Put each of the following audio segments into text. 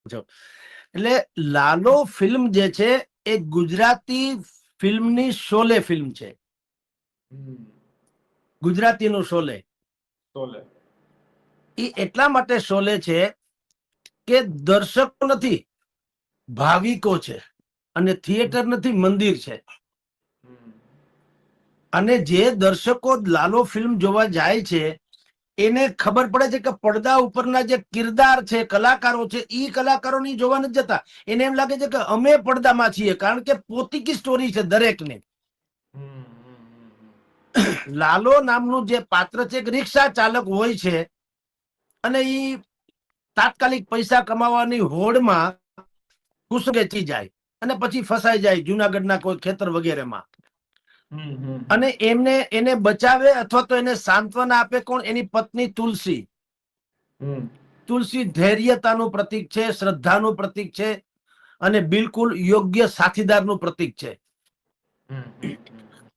છો. એટલે લાલો ફિલ્મ જે છે એ ગુજરાતી ફિલ્મની શોલે ફિલ્મ છે. ગુજરાતીનું શોલે. એ એટલા માટે શોલે છે કે દર્શકો નથી, ભાવિકો છે, અને થિયેટર નથી, મંદિર છે. અને જે દર્શકો લાલો ફિલ્મ જોવા જાય છે એને ખબર પડે છે કે પડદા ઉપરના જે કિરદાર છે, કલાકારો છે, એ કલાકારો ની જોવા નથી જતા. એને એમ લાગે છે કે અમે પડદામાં છીએ, કારણ કે પોતીકી સ્ટોરી છે દરેકને. લાલો નામનું જે પાત્ર છે એક રિક્ષા ચાલક હોય છે, અને એ તાત્કાલિક પૈસા કમાવાની હોડમાં ઘૂસી જાય અને પછી ફસાઈ જાય જુનાગઢના કોઈ ખેતર વગેરેમાં. અને એને બચાવે અથવા તો એને સાંત્વના આપે કોણ? એની પત્ની તુલસી. તુલસી ધૈર્યતાનું પ્રતીક છે, શ્રદ્ધાનું પ્રતીક છે, અને બિલકુલ યોગ્ય સાથીદારનું પ્રતીક છે.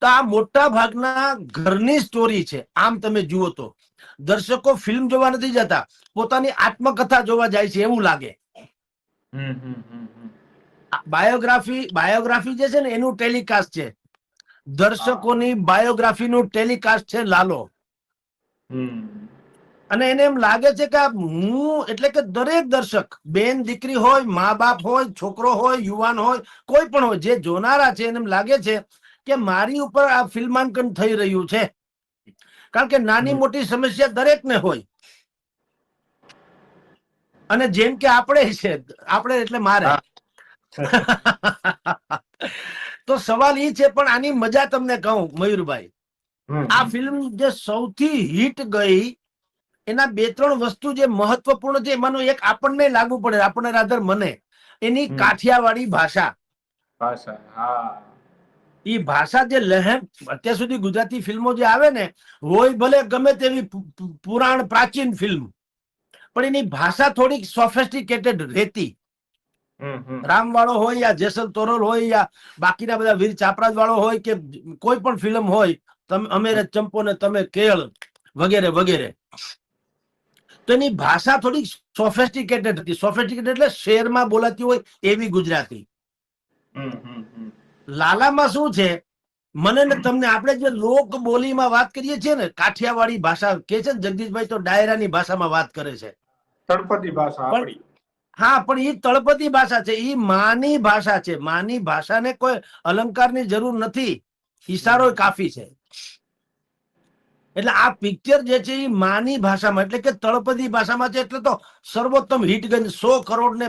તો આ મોટા ભાગના ઘરની સ્ટોરી છે. આમ તમે જુઓ તો દર્શકો ફિલ્મ જોવા નથી જતા, પોતાની આત્મકથા જોવા જાય છે એવું લાગે. બાયોગ્રાફી જે છે ને એનું ટેલિકાસ્ટ છે. દર્શકોની બાયોગ્રાફીનું ટેલિકાસ્ટ છે લાલો. અને એને એમ લાગે છે કે હું, એટલે કે દરેક દર્શક, બેન દીકરી હોય, મા બાપ હોય, છોકરો હોય, યુવાન હોય, કોઈ પણ હોય, જે જોનારા છે એને એમ લાગે છે કે મારી ઉપર આ ફિલ્માંકન થઈ રહ્યું છે. કારણ કે નાની મોટી સમસ્યા દરેકને હોય. અને જેમ કે આપણે છે, આપણે એટલે મારે. તો સવાલ એ છે, પણ આની મજા તમને કહું મયુરભાઈ, આ ફિલ્મ જે સૌથી હિટ ગઈ એના 2-3 વસ્તુ જે મહત્વપૂર્ણ છે એમાંનું એક આપણને લાગુ પડે, આપણને રાધર મને, એની કાઠિયાવાડી ભાષા. એ ભાષા જે લહેર, અત્યાર સુધી ગુજરાતી ફિલ્મો જે આવે ને, હોય ભલે ગમે તેવી પુરાણ પ્રાચીન ફિલ્મ, પણ એની ભાષા થોડીક સોફેસ્ટિકેટેડ રહેતી. રામ વાળો હોય યા જેસલ તોરલ હોય યા બાકીના બધા વીર ચાપરાજ વાળો હોય કે કોઈ પણ ફિલ્મ હોય, તમે અમેરે ચંપો ને તમે કેળ વગેરે વગેરે, તો એની ભાષા થોડીક સોફેસ્ટિકેટેડ હતી. સોફેસ્ટિકેટેડ એટલે શહેરમાં બોલાતી હોય એવી ગુજરાતી. લાલામાં શું છે, મને ને તમને, આપણે જે લોક બોલીમાં વાત કરીએ છીએ ને, કાઠિયાવાડી ભાષા કે છે ને, જગદીશભાઈ તો ડાયરાની ભાષામાં વાત કરે છે. તળપદી ભાષા આપણી. હા, પણ એ તળપદી ભાષા છે, એ માની ભાષા છે. માની ભાષાને કોઈ અલંકારની જરૂર નથી, ઈશારો કાફી છે. એટલે આ પિક્ચર જે છે એ માની ભાષામાં, એટલે કે તળપદી ભાષામાં છે. એટલે તો સર્વોત્તમ હિટ ગઈ, 100 કરોડ ને